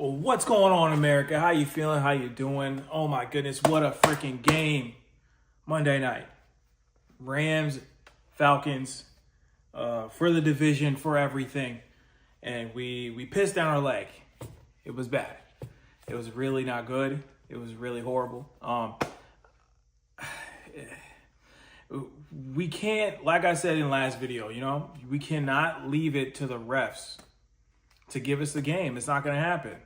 Well, what's going on, America? How you feeling? How you doing? Oh my goodness, what a freaking game. Monday night. Rams, Falcons, for the division, for everything. And we pissed down our leg. It was bad. It was really not good. It was really horrible. We can't, like I said in last video, we cannot leave it to the refs to give us the game. It's not going to happen.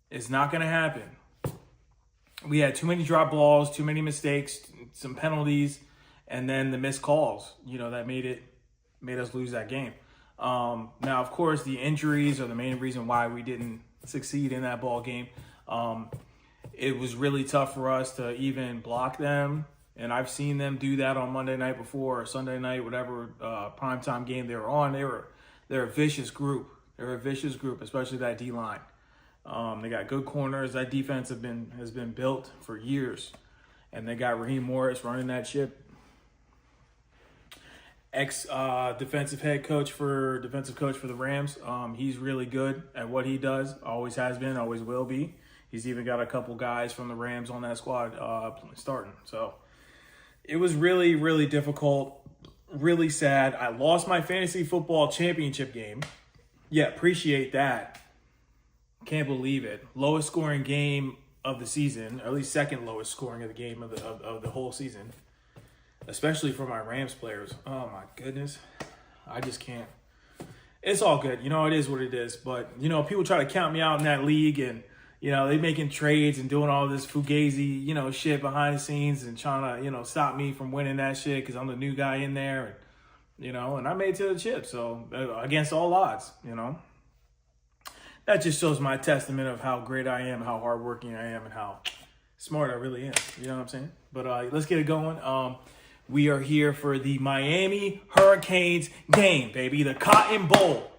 It's not going to happen. We had too many drop balls, too many mistakes, some penalties, and then the missed calls, that made us lose that game. Now, of course, the injuries are the main reason why we didn't succeed in that ball game. It was really tough for us to even block them. And I've seen them do that on Monday night before or Sunday night, whatever primetime game they were on. They're a vicious group. They're a vicious group, especially that D-line. They got good corners. That defense has been built for years. And they got Raheem Morris running that ship. Defensive coach for the Rams. He's really good at what he does. Always has been, always will be. He's even got a couple guys from the Rams on that squad starting. So it was really, really difficult, really sad. I lost my fantasy football championship game. Yeah, appreciate that. Can't believe it. Lowest scoring game of the season, or at least second lowest scoring of the game of the whole season, especially for my Rams players. Oh my goodness, I just can't. It's all good, it is what it is. But people try to count me out in that league, and they making trades and doing all this fugazi, shit behind the scenes and trying to, stop me from winning that shit because I'm the new guy in there, and I made it to the chip. So against all odds, that just shows my testament of how great I am, how hardworking I am, and how smart I really am. You know what I'm saying? But let's get it going. We are here for the Miami Hurricanes game, baby. The Cotton Bowl.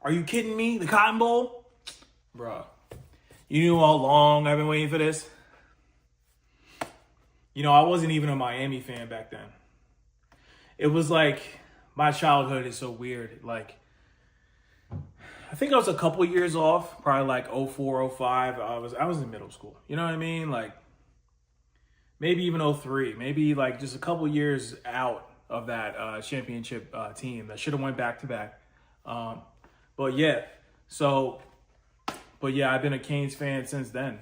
Are you kidding me? The Cotton Bowl? Bruh. You knew all along I've been waiting for this. I wasn't even a Miami fan back then. It was like, my childhood is so weird. Like, I think I was a couple years off, probably like 04, 05. I was in middle school. You know what I mean? Like, maybe even 03. Maybe like just a couple years out of that championship team that should have went back to back. But yeah, I've been a Canes fan since then.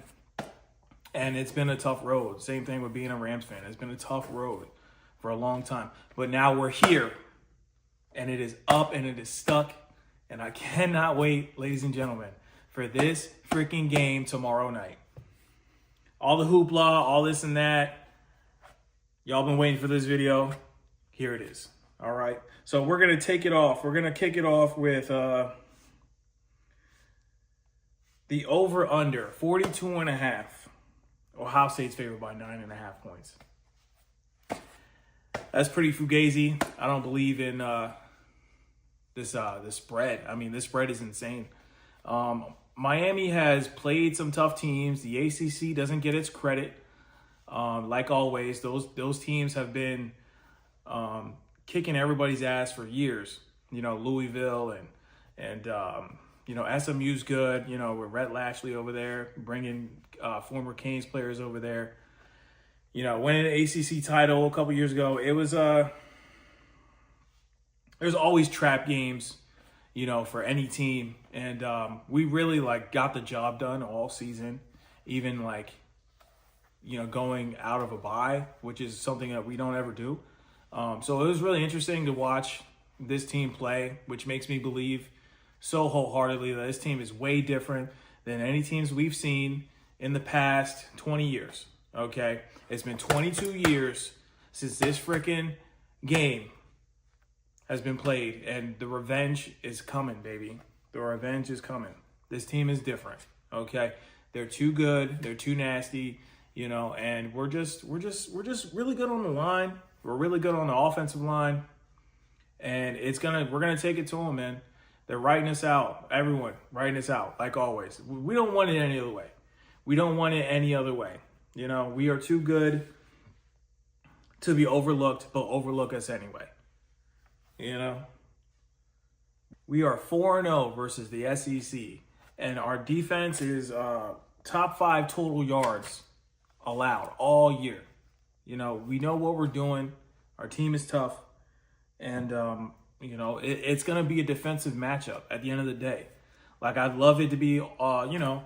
And it's been a tough road. Same thing with being a Rams fan. It's been a tough road for a long time. But now we're here. And it is up and it is stuck. And I cannot wait, ladies and gentlemen, for this freaking game tomorrow night. All the hoopla, all this and that. Y'all been waiting for this video. Here it is. All right. So we're going to take it off. We're going to kick it off with the over-under, 42.5. Ohio State's favored by 9.5 points. That's pretty fugazi. I don't believe in this spread. I mean, this spread is insane. Miami has played some tough teams. The ACC doesn't get its credit. Like always, those teams have been kicking everybody's ass for years. Louisville and SMU's good. With Rhett Lashley over there, bringing former Canes players over there. Winning an ACC title a couple years ago. It was there's always trap games, for any team. And we really got the job done all season, even going out of a bye, which is something that we don't ever do. So it was really interesting to watch this team play, which makes me believe so wholeheartedly that this team is way different than any teams we've seen in the past 20 years. Okay. It's been 22 years since this freaking game has been played, and the revenge is coming, baby. The revenge is coming. This team is different. Okay. They're too good. They're too nasty, and we're just really good on the line. We're really good on the offensive line, and we're going to take it to them, man. They're writing us out. Everyone writing us out, like always. We don't want it any other way. We don't want it any other way. We are too good to be overlooked, but overlook us anyway. We are 4-0 versus the SEC and our defense is top 5 total yards allowed all year. You know, we know what we're doing. Our team is tough, and you know, it's gonna be a defensive matchup at the end of the day. Like, I'd love it to be, you know,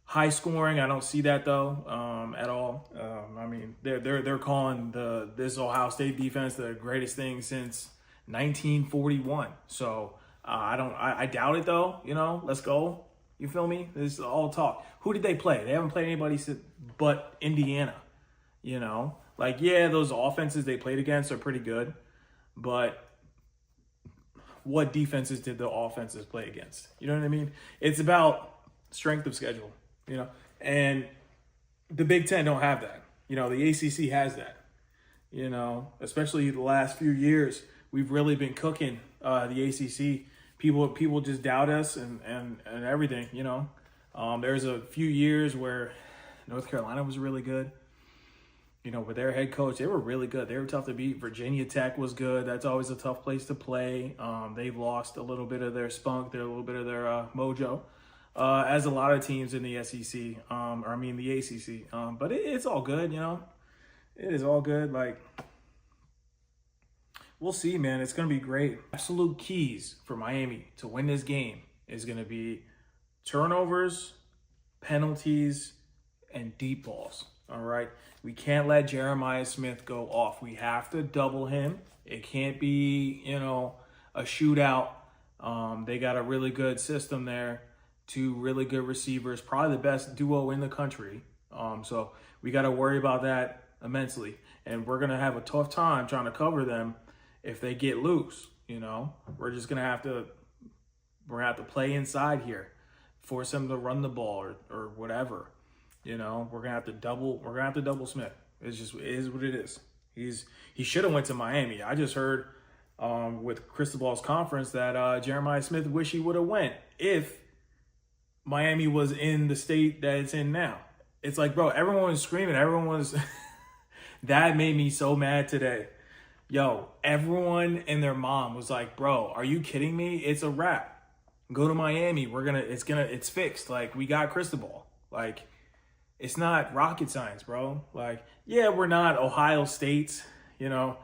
high scoring. I don't see that though at all. I mean, they're calling this Ohio State defense the greatest thing since 1941. So I doubt it though. You know, let's go. You feel me? This is all talk. Who did they play? They haven't played anybody but Indiana. You know, like, yeah, those offenses they played against are pretty good, but what defenses did the offenses play against? You know what I mean? It's about strength of schedule, you know, and the Big Ten don't have that. You know, the ACC has that, you know, especially the last few years. We've really been cooking the ACC. People just doubt us and everything, you know. There's a few years where North Carolina was really good. You know, with their head coach, they were really good. They were tough to beat. Virginia Tech was good. That's always a tough place to play. They've lost a little bit of their spunk, a little bit of their mojo, as a lot of teams in the SEC, the ACC. But it's all good, you know. It is all good. Like, we'll see, man. It's going to be great. Absolute keys for Miami to win this game is going to be turnovers, penalties, and deep balls. All right. We can't let Jeremiah Smith go off. We have to double him. It can't be, you know, a shootout. They got a really good system there. 2 really good receivers, probably the best duo in the country. So we got to worry about that immensely. And we're going to have a tough time trying to cover them if they get loose. You know, we're just going to have to play inside here, force them to run the ball or whatever. You know, we're gonna have to double Smith. It is what it is. He should have went to Miami. I just heard with Cristobal's conference that Jeremiah Smith wish he would have went if Miami was in the state that it's in now. It's like, bro, everyone was screaming. Everyone was that made me so mad today. Yo, everyone and their mom was like, bro, are you kidding me? It's a wrap. Go to Miami. It's fixed. Like, we got Cristobal. Like, it's not rocket science, bro. Like, yeah, we're not Ohio State, you know.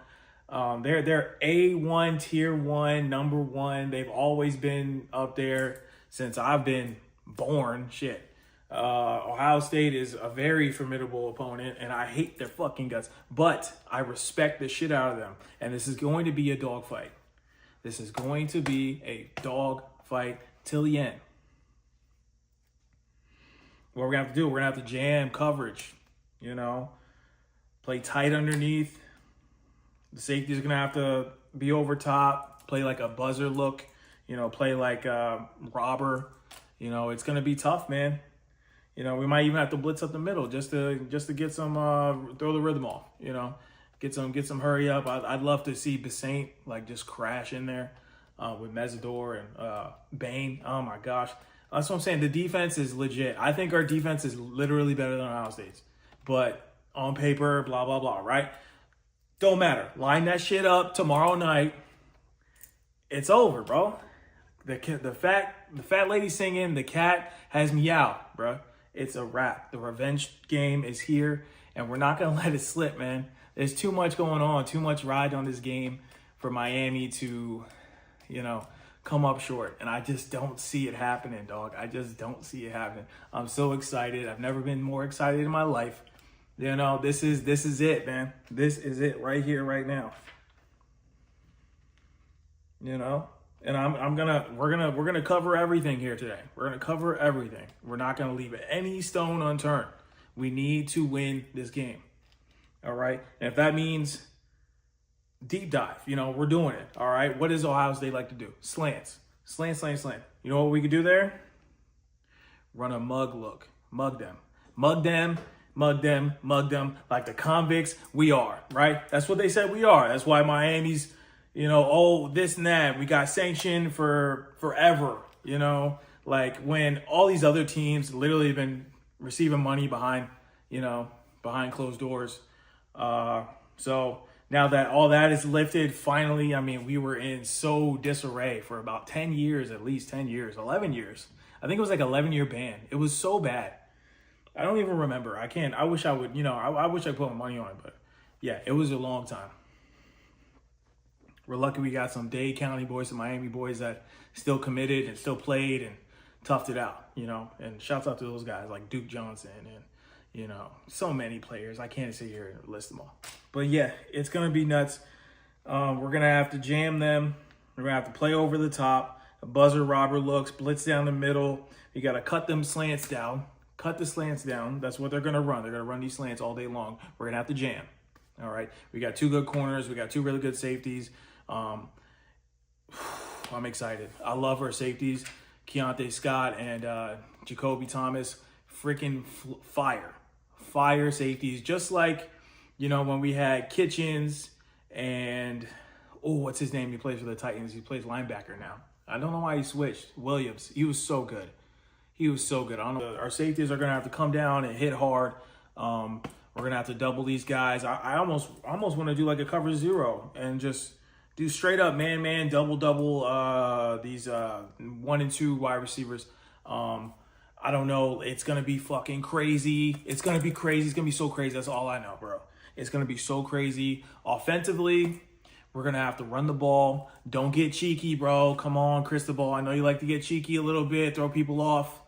They're A1, tier 1, number 1. They've always been up there since I've been born. Shit. Ohio State is a very formidable opponent, and I hate their fucking guts. But I respect the shit out of them. And this is going to be a dogfight. This is going to be a dogfight till the end. What we're going to have to do, we're going to have to jam coverage, you know, play tight underneath. The safety's going to have to be over top, play like a buzzer look, you know, play like a robber. You know, it's going to be tough, man. You know, we might even have to blitz up the middle just to get some, throw the rhythm off, you know, get some hurry up. I'd love to see Basaint, like, just crash in there with Mesidor and Bain. Oh, my gosh. That's what I'm saying. The defense is legit. I think our defense is literally better than Ohio State's. But on paper, blah, blah, blah, right? Don't matter. Line that shit up tomorrow night. It's over, bro. The fat lady singing, the cat has me out, bro. It's a wrap. The revenge game is here, and we're not going to let it slip, man. There's too much going on, too much ride on this game for Miami to, you know, come up short, and I just don't see it happening, dog. I just don't see it happening. I'm so excited. I've never been more excited in my life. You know, this is it, man. This is it right here, right now. You know, and we're gonna cover everything here today. We're gonna cover everything. We're not gonna leave any stone unturned. We need to win this game. All right, and if that means deep dive, you know, we're doing it. All right. What does Ohio State like to do? Slants. Slant. You know what we could do there? Run a mug look. Mug them. Like the convicts we are, right? That's what they said we are. That's why Miami's, you know, oh, this and that. We got sanctioned for forever, you know, like when all these other teams literally have been receiving money behind closed doors. So now that all that is lifted, finally, I mean, we were in so disarray for about 10 years, at least 10 years, 11 years. I think it was like 11-year ban. It was so bad. I don't even remember. I wish I would, I wish I put my money on it, but yeah, it was a long time. We're lucky we got some Dade County boys and Miami boys that still committed and still played and toughed it out, and shouts out to those guys like Duke Johnson and, so many players. I can't sit here and list them all. But yeah, it's going to be nuts. We're going to have to jam them. We're going to have to play over the top. A buzzer robber looks, blitz down the middle. You got to cut them slants down. Cut the slants down. That's what they're going to run. They're going to run these slants all day long. We're going to have to jam. All right. We got 2 good corners. We got 2 really good safeties. I'm excited. I love our safeties. Keontae Scott and Jacoby Thomas. Freaking fire safeties. Just like, when we had Kitchens and, what's his name? He plays for the Titans. He plays linebacker now. I don't know why he switched. Williams. He was so good. I don't know. Our safeties are going to have to come down and hit hard. We're going to have to double these guys. I almost want to do like a cover 0 and just do straight up man, double, these 1 and 2 wide receivers. I don't know. It's going to be fucking crazy. It's going to be crazy. It's going to be so crazy. That's all I know, bro. It's going to be so crazy. Offensively, we're going to have to run the ball. Don't get cheeky, bro. Come on, Cristobal. I know you like to get cheeky a little bit, throw people off.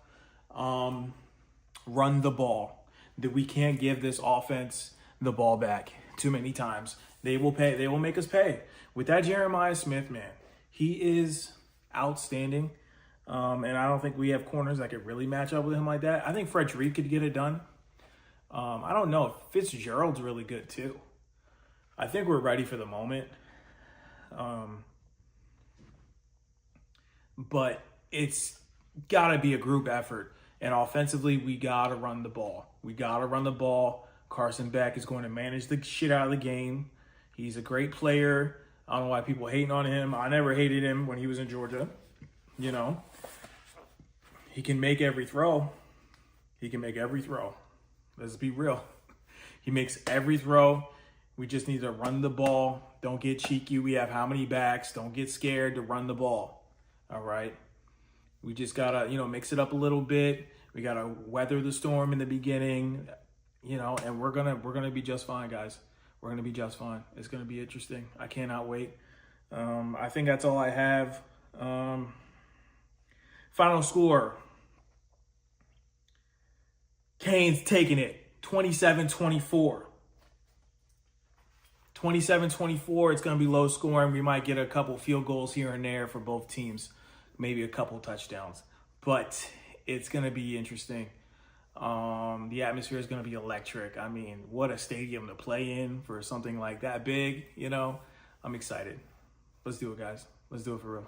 Run the ball. We can't give this offense the ball back too many times. They will pay. They will make us pay. With that Jeremiah Smith, man, he is outstanding. And I don't think we have corners that could really match up with him like that. I think Frederic could get it done. I don't know. Fitzgerald's really good too. I think we're ready for the moment. But it's got to be a group effort. And offensively, we got to run the ball. Carson Beck is going to manage the shit out of the game. He's a great player. I don't know why people hating on him. I never hated him when he was in Georgia. He can make every throw. Let's be real. He makes every throw. We just need to run the ball. Don't get cheeky. We have how many backs? Don't get scared to run the ball. All right. We just got to, mix it up a little bit. We got to weather the storm in the beginning, and we're going to be just fine, guys. We're going to be just fine. It's going to be interesting. I cannot wait. I think that's all I have. Final score. Canes taking it 27-24. 27-24. It's going to be low scoring. We might get a couple field goals here and there for both teams. Maybe a couple touchdowns. But it's going to be interesting. The atmosphere is going to be electric. I mean, what a stadium to play in for something like that big, I'm excited. Let's do it, guys. Let's do it for real.